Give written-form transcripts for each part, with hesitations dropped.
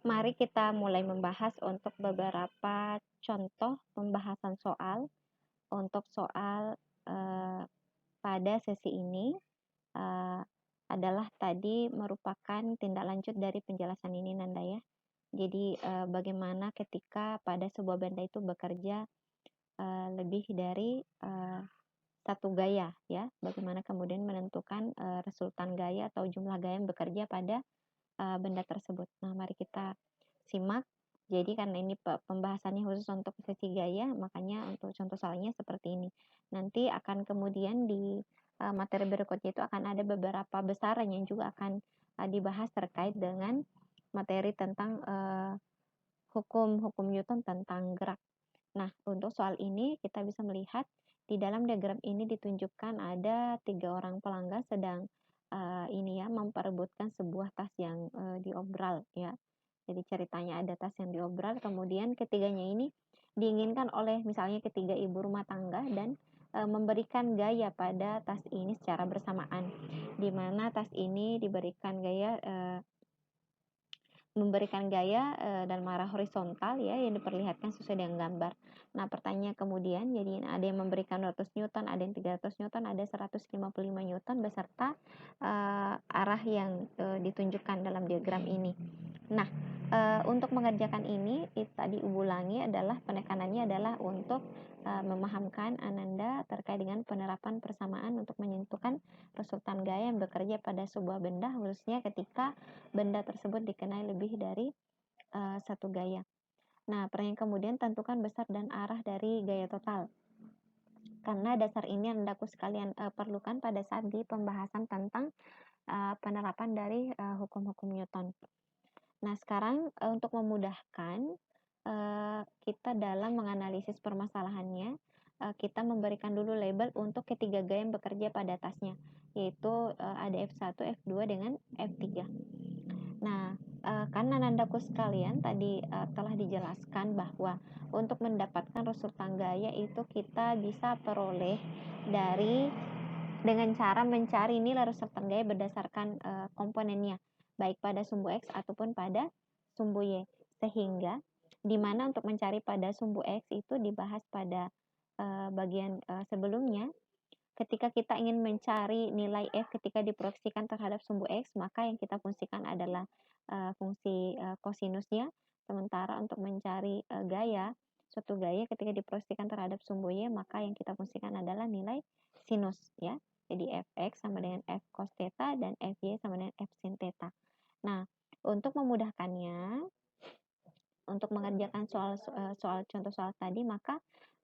Mari kita mulai membahas untuk beberapa contoh pembahasan soal. Untuk soal pada sesi ini eh, adalah tadi merupakan tindak lanjut dari penjelasan ini, Nanda ya. Jadi bagaimana ketika pada sebuah benda itu bekerja lebih dari satu gaya ya, bagaimana kemudian menentukan resultan gaya atau jumlah gaya yang bekerja pada benda tersebut. Nah, mari kita simak. Jadi karena ini pembahasannya khusus untuk sesi gaya, makanya untuk contoh soalnya seperti ini. Nanti akan kemudian di materi berikutnya itu akan ada beberapa besaran yang juga akan dibahas terkait dengan materi tentang hukum Newton tentang gerak. Nah, untuk soal ini kita bisa melihat di dalam diagram ini ditunjukkan ada 3 orang pelanggan sedang ini ya memperebutkan sebuah tas yang diobral ya. Jadi ceritanya ada tas yang diobral, kemudian ketiganya ini diinginkan oleh misalnya ketiga ibu rumah tangga dan memberikan gaya pada tas ini secara bersamaan. Di mana tas ini diberikan gaya memberikan gaya dan arah horizontal ya yang diperlihatkan sesuai dengan gambar. Nah, pertanyaan kemudian jadi ada yang memberikan 200 Newton, ada yang 300 Newton, ada 155 Newton beserta arah yang ditunjukkan dalam diagram ini. Nah, untuk mengerjakan ini tadi ulangi adalah penekanannya adalah untuk memahamkan Ananda terkait dengan penerapan persamaan untuk menentukan resultan gaya yang bekerja pada sebuah benda, khususnya ketika benda tersebut dikenai lebih dari satu gaya. Nah, pertanyaan kemudian tentukan besar dan arah dari gaya total. Karena dasar ini Anandaku sekalian perlukan pada saat di pembahasan tentang penerapan dari hukum-hukum Newton. Nah, sekarang untuk memudahkan kita dalam menganalisis permasalahannya, kita memberikan dulu label untuk ketiga gaya yang bekerja pada tasnya, yaitu ada F1, F2 dengan F3. Nah, karena nandaku sekalian tadi telah dijelaskan bahwa untuk mendapatkan resultan gaya itu kita bisa peroleh dari dengan cara mencari nilai resultan gaya berdasarkan komponennya, baik pada sumbu X ataupun pada sumbu Y. Sehingga di mana untuk mencari pada sumbu X itu dibahas pada bagian sebelumnya. Ketika kita ingin mencari nilai F ketika diproyeksikan terhadap sumbu X, maka yang kita fungsikan adalah fungsi kosinusnya. Sementara untuk mencari gaya, suatu gaya ketika diproyeksikan terhadap sumbu Y, maka yang kita fungsikan adalah nilai sinus ya. Jadi Fx sama dengan F cos theta dan Fy sama dengan F sin theta. Nah, untuk memudahkannya, untuk mengerjakan soal contoh soal tadi, maka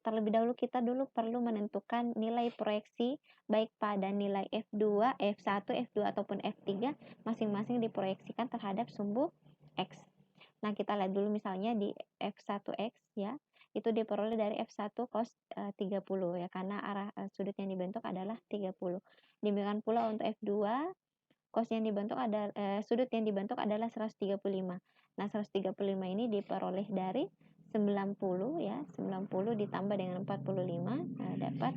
terlebih dahulu kita perlu menentukan nilai proyeksi baik pada nilai F2, F1, F2 ataupun F3 masing-masing diproyeksikan terhadap sumbu X. Nah, kita lihat dulu misalnya di F1X ya, itu diperoleh dari F1 cos 30 ya, karena arah sudut yang dibentuk adalah 30. Demikian pula untuk F2, cos yang dibentuk adalah sudut yang dibentuk adalah 135. Nah, 135 ini diperoleh dari 90 ya, 90 ditambah dengan 45 dapat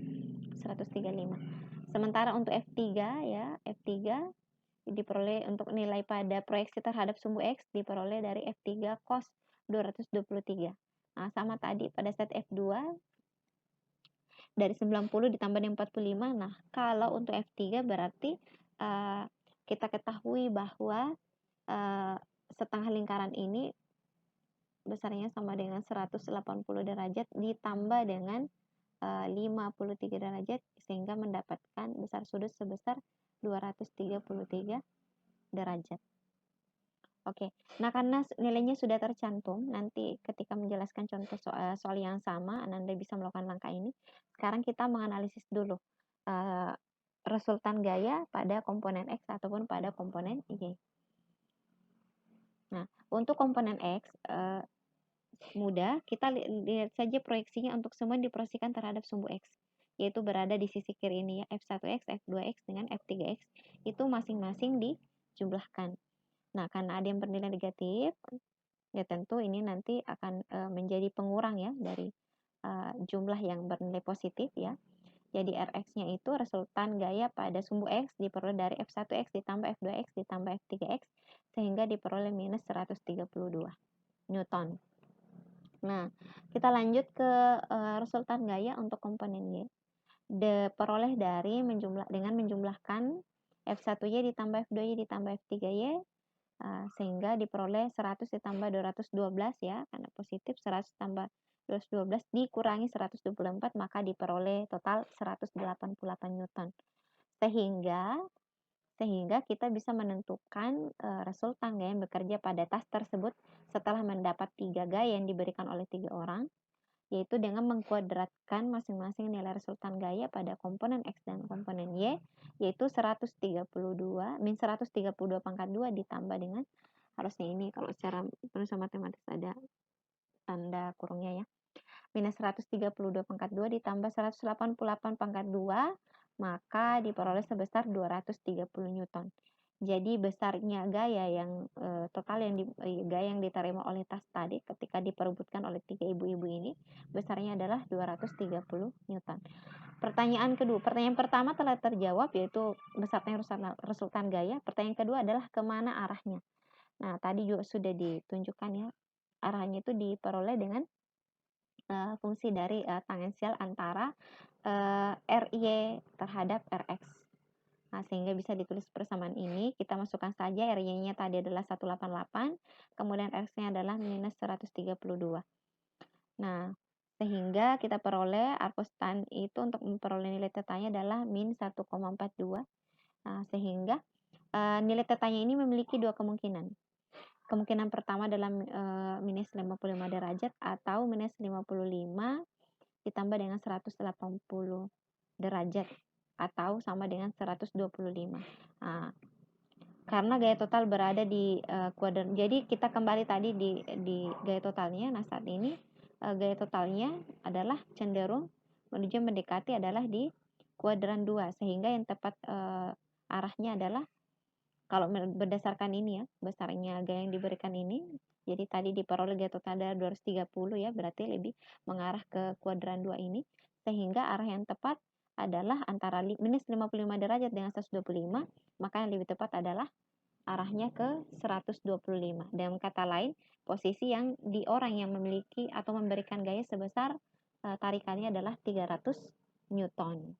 135. Sementara untuk F3 ya, F3 diperoleh untuk nilai pada proyeksi terhadap sumbu X diperoleh dari F3 cos 223. Nah, sama tadi pada saat F2 dari 90 ditambah dengan 45. Nah, kalau untuk F3 berarti kita ketahui bahwa setengah lingkaran ini besarnya sama dengan 180 derajat ditambah dengan 53 derajat sehingga mendapatkan besar sudut sebesar 233 derajat. Oke, nah karena nilainya sudah tercantum, nanti ketika menjelaskan contoh soal yang sama, Anda bisa melakukan langkah ini. Sekarang kita menganalisis dulu resultan gaya pada komponen X ataupun pada komponen Y. Nah, untuk komponen X, mudah, kita lihat saja proyeksinya untuk semua diproyeksikan terhadap sumbu X, yaitu berada di sisi kiri ini ya, F1X, F2X dengan F3X, itu masing-masing dijumlahkan. Nah, karena ada yang bernilai negatif, ya tentu ini nanti akan menjadi pengurang ya dari jumlah yang bernilai positif ya. Jadi Rx-nya itu resultan gaya pada sumbu X diperoleh dari F1X ditambah F2X ditambah F3X sehingga diperoleh minus 132 Newton. Nah, kita lanjut ke resultan gaya untuk komponen Y. Diperoleh dari dengan menjumlahkan F1Y ditambah F2Y ditambah F3Y, sehingga diperoleh 100 ditambah 212 ya, karena positif 100 tambah 212 dikurangi 124, maka diperoleh total 188 Newton. Sehingga kita bisa menentukan resultan gaya yang bekerja pada tas tersebut setelah mendapat 3 gaya yang diberikan oleh 3 orang, yaitu dengan mengkuadratkan masing-masing nilai resultan gaya pada komponen X dan komponen Y, yaitu 132 pangkat 2 ditambah dengan, harusnya ini kalau secara penulisan matematis ada tanda kurungnya ya, minus 132 pangkat 2 ditambah 188 pangkat 2, maka diperoleh sebesar 230 Newton. Jadi besarnya gaya yang gaya yang diterima oleh tas tadi ketika diperebutkan oleh 3 ibu-ibu ini, besarnya adalah 230 Newton. Pertanyaan pertama telah terjawab, yaitu besarnya resultan gaya. Pertanyaan kedua adalah kemana arahnya. Nah, tadi juga sudah ditunjukkan ya, arahnya itu diperoleh dengan fungsi dari tangensial antara RY terhadap Rx. Nah, sehingga bisa ditulis persamaan ini, kita masukkan saja RY-nya tadi adalah 188, kemudian Rx-nya adalah minus 132. Nah, sehingga kita peroleh Arcostan itu untuk memperoleh nilai tetanya adalah min 1,42. Nah, sehingga nilai tetanya ini memiliki dua kemungkinan. Kemungkinan pertama adalah minus 55 derajat atau minus 55 ditambah dengan 180 derajat atau sama dengan 125. Nah, karena gaya total berada di kuadran, jadi kita kembali tadi di gaya totalnya. Nah, saat ini gaya totalnya adalah cenderung menuju mendekati adalah di kuadran 2, sehingga yang tepat arahnya adalah, kalau berdasarkan ini ya, besarnya gaya yang diberikan ini, jadi tadi diperoleh gaya total ada 230 ya, berarti lebih mengarah ke kuadran 2 ini, sehingga arah yang tepat adalah antara minus 55 derajat dengan 125, maka yang lebih tepat adalah arahnya ke 125. Dengan kata lain, posisi yang di orang yang memiliki atau memberikan gaya sebesar tarikannya adalah 300 Newton.